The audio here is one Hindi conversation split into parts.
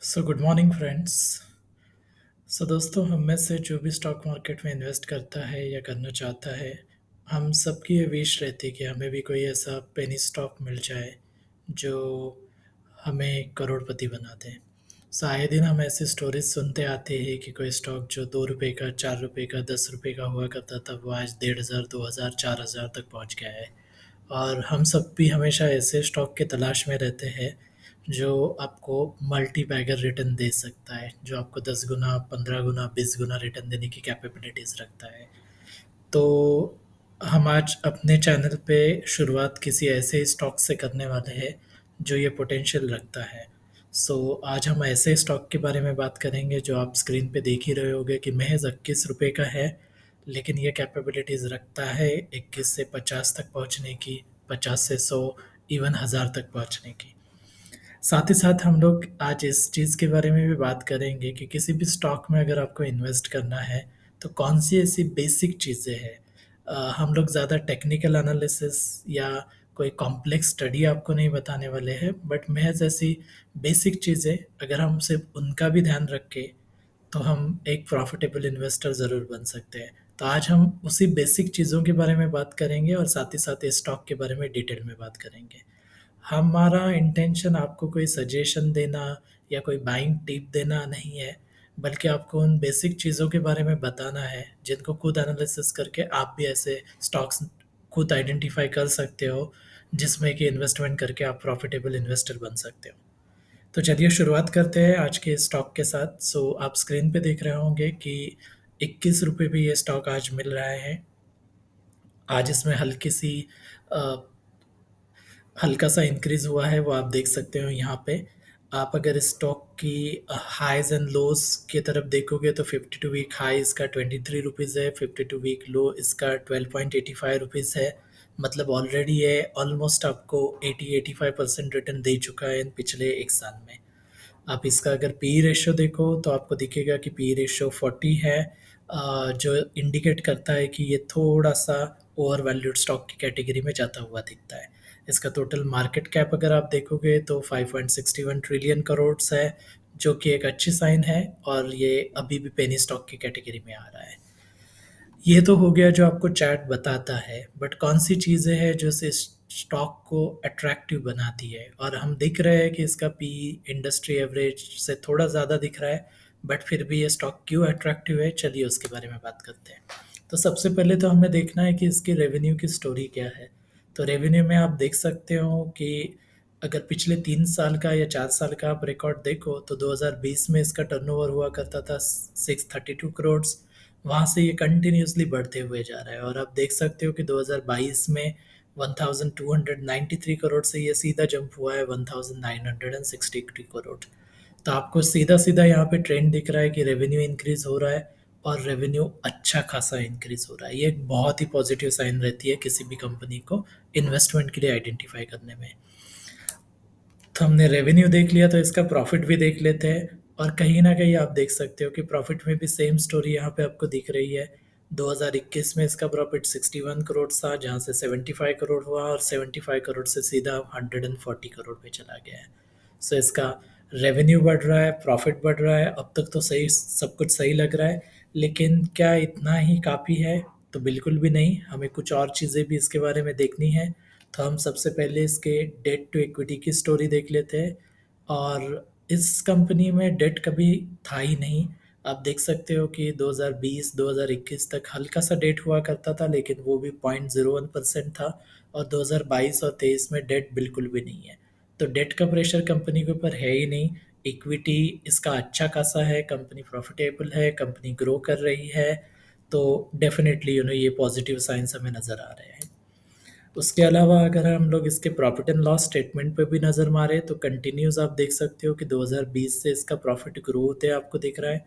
Good morning friends. दोस्तों, हम में से जो भी स्टॉक मार्केट में इन्वेस्ट करता है या करना चाहता है, हम सबकी ये विश रहती है कि हमें भी कोई ऐसा पेनी स्टॉक मिल जाए जो हमें करोड़पति बना दे। आए दिन हम ऐसी स्टोरीज सुनते आते हैं कि कोई स्टॉक जो 2 रुपए का, 4 रुपए का, 10 रुपए का हुआ करता था, वो आज 1,500, 2,000, 4,000 तक पहुंच गया है। और हम सब भी हमेशा ऐसे स्टॉक के तलाश में रहते हैं जो आपको मल्टी बैगर रिटर्न दे सकता है, जो आपको 10 गुना, 15 गुना, 20 गुना रिटर्न देने की कैपेबिलिटीज रखता है। तो हम आज अपने चैनल पे शुरुआत किसी ऐसे स्टॉक से करने वाले हैं जो ये पोटेंशियल रखता है। आज हम ऐसे स्टॉक के बारे में बात करेंगे जो आप स्क्रीन पे देख ही रहे होंगे कि महज 21 रुपये का है, लेकिन ये कैपेबिलिटीज़ रखता है 21 से 50 तक पहुंचने की, 50 से 100, इवन 1000 तक पहुंचने की। साथ ही साथ हम लोग आज इस चीज़ के बारे में भी बात करेंगे कि किसी भी स्टॉक में अगर आपको इन्वेस्ट करना है तो कौन सी ऐसी बेसिक चीज़ें हैं। हम लोग ज़्यादा टेक्निकल एनालिसिस या कोई कॉम्प्लेक्स स्टडी आपको नहीं बताने वाले हैं, बट महज ऐसी बेसिक चीज़ें अगर हम सिर्फ उनका भी ध्यान रख के, तो हम एक प्रॉफिटेबल इन्वेस्टर ज़रूर बन सकते हैं। तो आज हम उसी बेसिक चीज़ों के बारे में बात करेंगे और साथ ही साथ इस स्टॉक के बारे में डिटेल में बात करेंगे। हमारा इंटेंशन आपको कोई सजेशन देना या कोई बाइंग टिप देना नहीं है, बल्कि आपको उन बेसिक चीज़ों के बारे में बताना है जिनको खुद एनालिसिस करके आप भी ऐसे स्टॉक्स खुद आइडेंटिफाई कर सकते हो, जिसमें कि इन्वेस्टमेंट करके आप प्रॉफिटेबल इन्वेस्टर बन सकते हो। तो चलिए शुरुआत करते हैं आज के स्टॉक के साथ। आप स्क्रीन पे देख रहे होंगे कि 21 रुपये पे ये स्टॉक आज मिल रहा है। आज इसमें अ, हल्का सा इंक्रीज हुआ है, वो आप देख सकते हो यहाँ पे। आप अगर स्टॉक की हाईज एंड लोज की तरफ देखोगे तो 52 वीक हाई इसका 23 रुपीज़ है, 52 वीक लो इसका 12.85 रुपीज़ है। मतलब ऑलरेडी ये ऑलमोस्ट आपको 80-85% रिटर्न दे चुका है इन पिछले एक साल में। आप इसका अगर पी रेशियो देखो तो आपको दिखेगा कि पी रेशियो 40 है, जो इंडिकेट करता है कि ये थोड़ा सा ओवर वैल्यूड स्टॉक की कैटेगरी में जाता हुआ दिखता है। इसका टोटल मार्केट कैप अगर आप देखोगे तो 5.61 ट्रिलियन करोड़ है, जो कि एक अच्छी साइन है, और ये अभी भी पेनी स्टॉक की कैटेगरी में आ रहा है। ये तो हो गया जो आपको चैट बताता है, बट कौन सी चीज़ें हैं जो इस स्टॉक को अट्रैक्टिव बनाती है। और हम दिख रहे हैं कि इसका पी इंडस्ट्री एवरेज से थोड़ा ज़्यादा दिख रहा है, बट फिर भी ये स्टॉक क्यों अट्रैक्टिव है, चलिए उसके बारे में बात करते हैं। तो सबसे पहले तो हमें देखना है कि इसकी रेवेन्यू की स्टोरी क्या है। तो रेवेन्यू में आप देख सकते हो कि अगर पिछले 3 साल का या 4 साल का आप रिकॉर्ड देखो तो 2020 में इसका टर्नओवर हुआ करता था 632 करोड़। वहाँ से ये कंटिन्यूसली बढ़ते हुए जा रहा है, और आप देख सकते हो कि 2022 में 1293 करोड़ से ये सीधा जंप हुआ है 1960 करोड़। तो आपको सीधा सीधा यहाँ पे ट्रेंड दिख रहा है कि रेवेन्यू इंक्रीज हो रहा है, और रेवेन्यू अच्छा खासा इंक्रीज हो रहा है। ये एक बहुत ही पॉजिटिव साइन रहती है किसी भी कंपनी को इन्वेस्टमेंट के लिए आइडेंटिफाई करने में। तो हमने रेवेन्यू देख लिया, तो इसका प्रॉफिट भी देख लेते हैं। और कहीं ना कहीं आप देख सकते हो कि प्रॉफिट में भी सेम स्टोरी यहाँ पे आपको दिख रही है। 2021 में इसका प्रॉफिट 61 करोड़ था, जहाँ से 75 करोड़ हुआ, और 75 करोड़ से सीधा 140 करोड़ पे चला गया है। इसका रेवेन्यू बढ़ रहा है, प्रॉफिट बढ़ रहा है, अब तक तो सही, सब कुछ सही लग रहा है। लेकिन क्या इतना ही काफ़ी है? तो बिल्कुल भी नहीं, हमें कुछ और चीज़ें भी इसके बारे में देखनी है। तो हम सबसे पहले इसके डेट टू इक्विटी की स्टोरी देख लेते हैं। और इस कंपनी में डेट कभी था ही नहीं। आप देख सकते हो कि 2020-2021 तक हल्का सा डेट हुआ करता था, लेकिन वो भी 0.01% था। और 2022 और 23 में डेट बिल्कुल भी नहीं है। तो डेट का प्रेशर कंपनी के ऊपर है ही नहीं। इक्विटी इसका अच्छा खासा है, कंपनी प्रॉफिटेबल है, कंपनी ग्रो कर रही है। तो डेफिनेटली ये पॉजिटिव साइंस हमें नज़र आ रहे हैं। उसके अलावा अगर हम लोग इसके प्रॉफिट एंड लॉस स्टेटमेंट पे भी नज़र मारें तो कंटिन्यूस आप देख सकते हो कि 2020 से इसका प्रॉफिट ग्रो होते आपको दिख रहा है।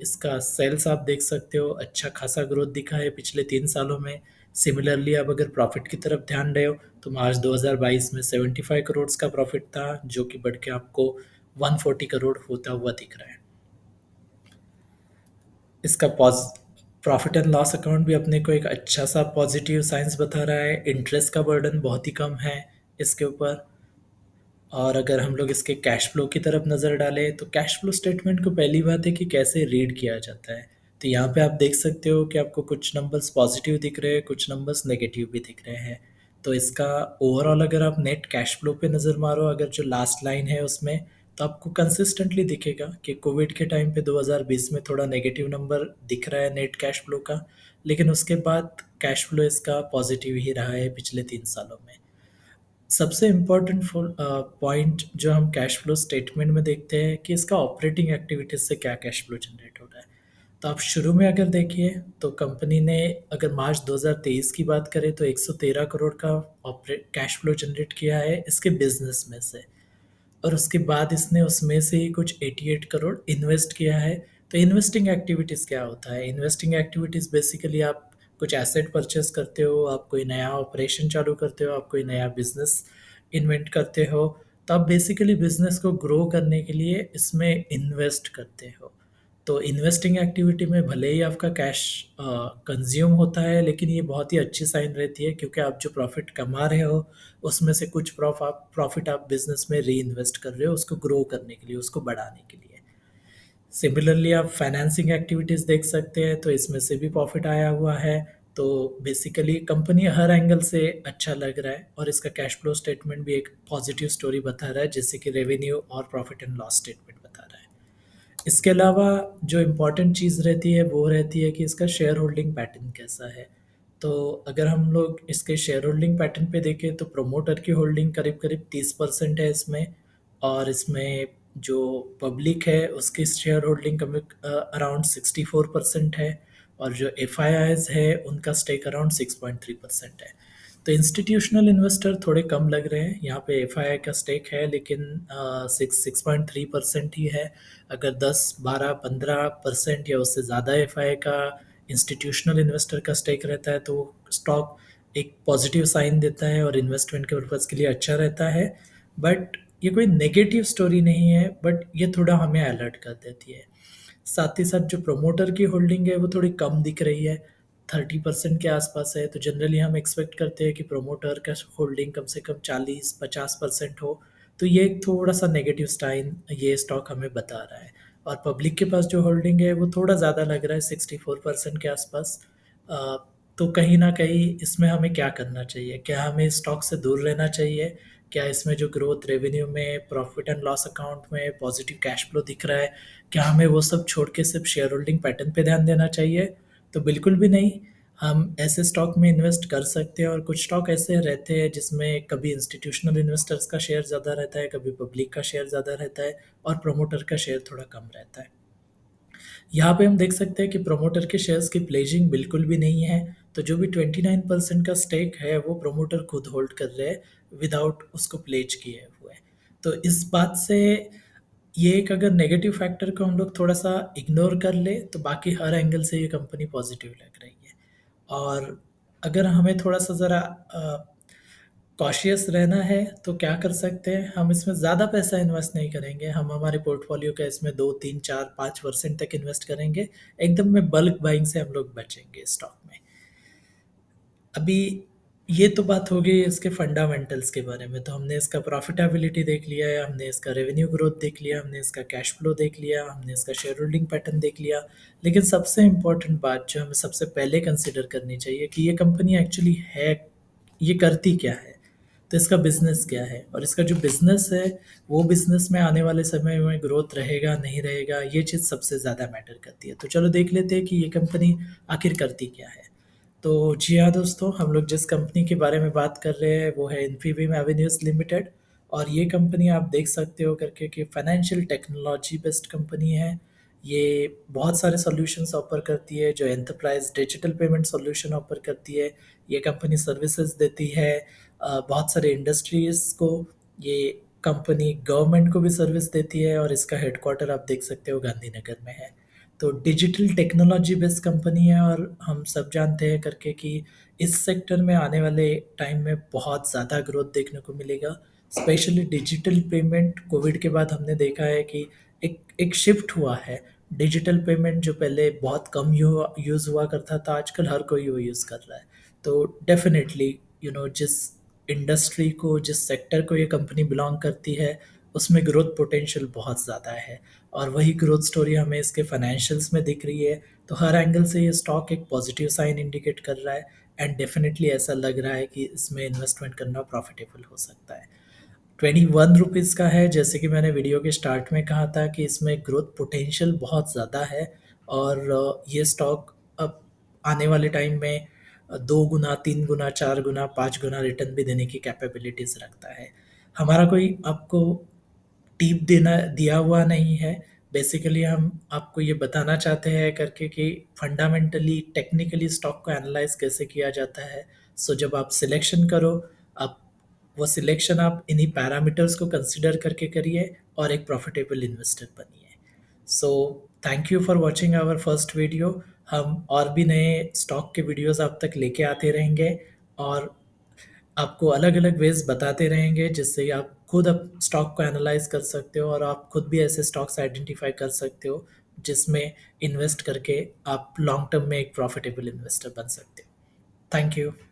इसका सेल्स आप देख सकते हो, अच्छा खासा ग्रोथ दिखा है पिछले 3 सालों में। सिमिलरली आप अगर प्रॉफिट की तरफ ध्यान रहे हो तो मार्च 2022 में 75 करोड़ का प्रॉफिट था, जो कि बढ़ के आपको 140 करोड़ होता हुआ दिख रहा है। इसका प्रॉफिट एंड लॉस अकाउंट भी अपने को एक अच्छा सा पॉजिटिव साइंस बता रहा है। इंटरेस्ट का बर्डन बहुत ही कम है इसके ऊपर। और अगर हम लोग इसके कैश फ्लो की तरफ नज़र डालें तो कैश फ्लो स्टेटमेंट को पहली बात है कि कैसे रीड किया जाता है। तो यहाँ पे आप देख सकते हो कि आपको कुछ नंबर्स पॉजिटिव दिख रहे हैं, कुछ नंबर्स नेगेटिव भी दिख रहे हैं। तो इसका ओवरऑल अगर आप नेट कैश फ्लो पे नज़र मारो, अगर जो लास्ट लाइन है उसमें, तो आपको कंसिस्टेंटली दिखेगा कि कोविड के टाइम पे 2020 में थोड़ा नेगेटिव नंबर दिख रहा है नेट कैश फ्लो का, लेकिन उसके बाद कैश फ्लो इसका पॉजिटिव ही रहा है पिछले 3 सालों में। सबसे इम्पोर्टेंट पॉइंट जो हम कैश फ्लो स्टेटमेंट में देखते हैं कि इसका ऑपरेटिंग एक्टिविटीज से क्या कैश फ्लो जनरेट हो रहा है। तो आप शुरू में अगर देखिए तो कंपनी ने, अगर मार्च 2023 की बात करें तो 113 करोड़ का ऑपरेट कैश फ्लो जनरेट किया है इसके बिजनेस में से। और उसके बाद इसने उसमें से ही कुछ 88 करोड़ इन्वेस्ट किया है। तो इन्वेस्टिंग एक्टिविटीज़ क्या होता है? इन्वेस्टिंग एक्टिविटीज़ बेसिकली आप कुछ एसेट परचेस करते हो, आप कोई नया ऑपरेशन चालू करते हो, आप कोई नया बिजनेस इन्वेंट करते हो, तो आप बेसिकली बिजनेस को ग्रो करने के लिए इसमें इन्वेस्ट करते हो। तो इन्वेस्टिंग एक्टिविटी में भले ही आपका कैश कंज्यूम होता है, लेकिन ये बहुत ही अच्छी साइन रहती है क्योंकि आप जो प्रॉफिट कमा रहे हो उसमें से कुछ प्रॉफिट आप बिजनेस में री इन्वेस्ट कर रहे हो उसको ग्रो करने के लिए, उसको बढ़ाने के लिए। सिमिलरली आप फाइनेंसिंग एक्टिविटीज़ देख सकते हैं, तो इसमें से भी प्रॉफिट आया हुआ है। तो बेसिकली कंपनी हर एंगल से अच्छा लग रहा है और इसका कैश फ्लो स्टेटमेंट भी एक पॉजिटिव स्टोरी बता रहा है, जैसे कि रेवेन्यू और प्रॉफिट एंड लॉस स्टेटमेंट बता रहा है। इसके अलावा जो इम्पोर्टेंट चीज़ रहती है वो रहती है कि इसका शेयर होल्डिंग पैटर्न कैसा है। तो अगर हम लोग इसके शेयर होल्डिंग पैटर्न पे देखें तो प्रोमोटर की होल्डिंग करीब करीब 30% है इसमें। और इसमें जो पब्लिक है उसकी शेयर होल्डिंग कम अराउंड 64% है। और जो एफ है उनका स्टेक अराउंड 6.3% है। तो इंस्टीट्यूशनल इन्वेस्टर थोड़े कम लग रहे हैं यहाँ पे। एफ का स्टेक है लेकिन 6.3% ही है। अगर 10, 12, 15% या उससे ज़्यादा एफ का इंस्टीट्यूशनल इन्वेस्टर का स्टेक रहता है तो स्टॉक एक पॉजिटिव साइन देता है और इन्वेस्टमेंट के पर्पज़ के लिए अच्छा रहता है। बट ये कोई नेगेटिव स्टोरी नहीं है, बट ये थोड़ा हमें अलर्ट कर देती है। साथ ही साथ जो प्रोमोटर की होल्डिंग है वो थोड़ी कम दिख रही है, 30% के आसपास है। तो जनरली हम एक्सपेक्ट करते हैं कि प्रोमोटर का होल्डिंग कम से कम 40-50% हो। तो ये एक थोड़ा सा नेगेटिव साइन ये स्टॉक हमें बता रहा है। और पब्लिक के पास जो होल्डिंग है वो थोड़ा ज़्यादा लग रहा है, 64% के आसपास। अ, तो कहीं ना कहीं इसमें हमें क्या करना चाहिए? क्या हमें इस स्टॉक से दूर रहना चाहिए? क्या इसमें जो ग्रोथ रेवेन्यू में, प्रॉफिट एंड लॉस अकाउंट में पॉजिटिव कैश फ्लो दिख रहा है, क्या हमें वो सब छोड़ के सिर्फ शेयर होल्डिंग पैटर्न पे ध्यान देना चाहिए? तो बिल्कुल भी नहीं। हम ऐसे स्टॉक में इन्वेस्ट कर सकते हैं और कुछ स्टॉक ऐसे रहते हैं जिसमें कभी इंस्टीट्यूशनल इन्वेस्टर्स का शेयर ज़्यादा रहता है, कभी पब्लिक का शेयर ज़्यादा रहता है और प्रोमोटर का शेयर थोड़ा कम रहता है। यहाँ पे हम देख सकते हैं कि प्रोमोटर के शेयर्स की प्लेजिंग बिल्कुल भी नहीं है। तो जो भी 29% का स्टेक है वो प्रोमोटर खुद होल्ड कर रहे हैं विदाउट उसको प्लेज किए हुए। तो इस बात से ये एक, अगर नेगेटिव फैक्टर को हम लोग थोड़ा सा इग्नोर कर ले तो बाकी हर एंगल से ये कंपनी पॉजिटिव लग रही है। और अगर हमें थोड़ा सा ज़रा कॉशियस रहना है तो क्या कर सकते हैं? हम इसमें ज़्यादा पैसा इन्वेस्ट नहीं करेंगे, हम हमारे पोर्टफोलियो का इसमें 2, 3, 4, 5% तक इन्वेस्ट करेंगे। एकदम में बल्क बाइंग से हम लोग बचेंगे स्टॉक में। अभी ये तो बात हो गई इसके फंडामेंटल्स के बारे में। तो हमने इसका प्रॉफिटेबिलिटी देख लिया है, हमने इसका रेवेन्यू ग्रोथ देख लिया, हमने इसका कैश फ्लो देख लिया, हमने इसका शेयर होल्डिंग पैटर्न देख लिया। लेकिन सबसे इम्पोर्टेंट बात जो हमें सबसे पहले कंसिडर करनी चाहिए कि ये कंपनी एक्चुअली है, ये करती क्या है? तो इसका बिजनेस क्या है? और इसका जो बिजनेस है वो बिजनेस में आने वाले समय में ग्रोथ रहेगा नहीं रहेगा, ये चीज़ सबसे ज़्यादा मैटर करती है। तो चलो देख लेते हैं कि ये कंपनी आखिर करती क्या है। तो जी हाँ दोस्तों, हम लोग जिस कंपनी के बारे में बात कर रहे हैं वो है इन्फीबीम एवेन्यूज़ लिमिटेड। और ये कंपनी आप देख सकते हो करके कि फाइनेंशियल टेक्नोलॉजी बेस्ड कंपनी है। ये बहुत सारे सॉल्यूशंस ऑफर करती है, जो enterprise digital payment solution offer करती है। ये कंपनी सर्विसेज देती है बहुत सारे इंडस्ट्रीज़ को। ये कंपनी गवर्नमेंट को भी सर्विस देती है और इसका हेडक्वार्टर आप देख सकते हो गांधीनगर में है। तो डिजिटल टेक्नोलॉजी बेस्ड कंपनी है और हम सब जानते हैं करके कि इस सेक्टर में आने वाले टाइम में बहुत ज़्यादा ग्रोथ देखने को मिलेगा। स्पेशली डिजिटल पेमेंट, कोविड के बाद हमने देखा है कि एक एक शिफ्ट हुआ है। डिजिटल पेमेंट जो पहले बहुत कम यूज़ हुआ करता था, आजकल हर कोई वो यूज़ कर रहा है। तो डेफिनेटली जिस इंडस्ट्री को, जिस सेक्टर को ये कंपनी बिलोंग करती है, उसमें ग्रोथ पोटेंशियल बहुत ज़्यादा है और वही ग्रोथ स्टोरी हमें इसके फाइनेंशियल्स में दिख रही है। तो हर एंगल से ये स्टॉक एक पॉजिटिव साइन इंडिकेट कर रहा है एंड डेफिनेटली ऐसा लग रहा है कि इसमें इन्वेस्टमेंट करना प्रॉफिटेबल हो सकता है। 21 रुपीज़ का है, जैसे कि मैंने वीडियो के स्टार्ट में कहा था कि इसमें ग्रोथ पोटेंशियल बहुत ज़्यादा है और ये स्टॉक अब आने वाले टाइम में 2 गुना, 3 गुना, 4 गुना, 5 गुना रिटर्न भी देने की कैपेबिलिटीज़ रखता है। हमारा कोई आपको टिप देना दिया हुआ नहीं है। बेसिकली हम आपको ये बताना चाहते हैं करके कि फंडामेंटली, टेक्निकली स्टॉक को एनालाइज़ कैसे किया जाता है। सो जब आप सिलेक्शन करो, आप वो सिलेक्शन आप इन्हीं पैरामीटर्स को कंसीडर करके करिए और एक प्रॉफिटेबल इन्वेस्टर बनिए। So thank you for watching our first video. हम और भी नए स्टॉक के वीडियोस आप तक लेके आते रहेंगे और आपको अलग-अलग वेज़ बताते रहेंगे जिससे आप खुद अब स्टॉक को एनालाइज़ कर सकते हो और आप खुद भी ऐसे स्टॉक्स आइडेंटिफ़ाई कर सकते हो जिसमें इन्वेस्ट करके आप लॉन्ग टर्म में एक प्रॉफिटेबल इन्वेस्टर बन सकते हो। Thank you.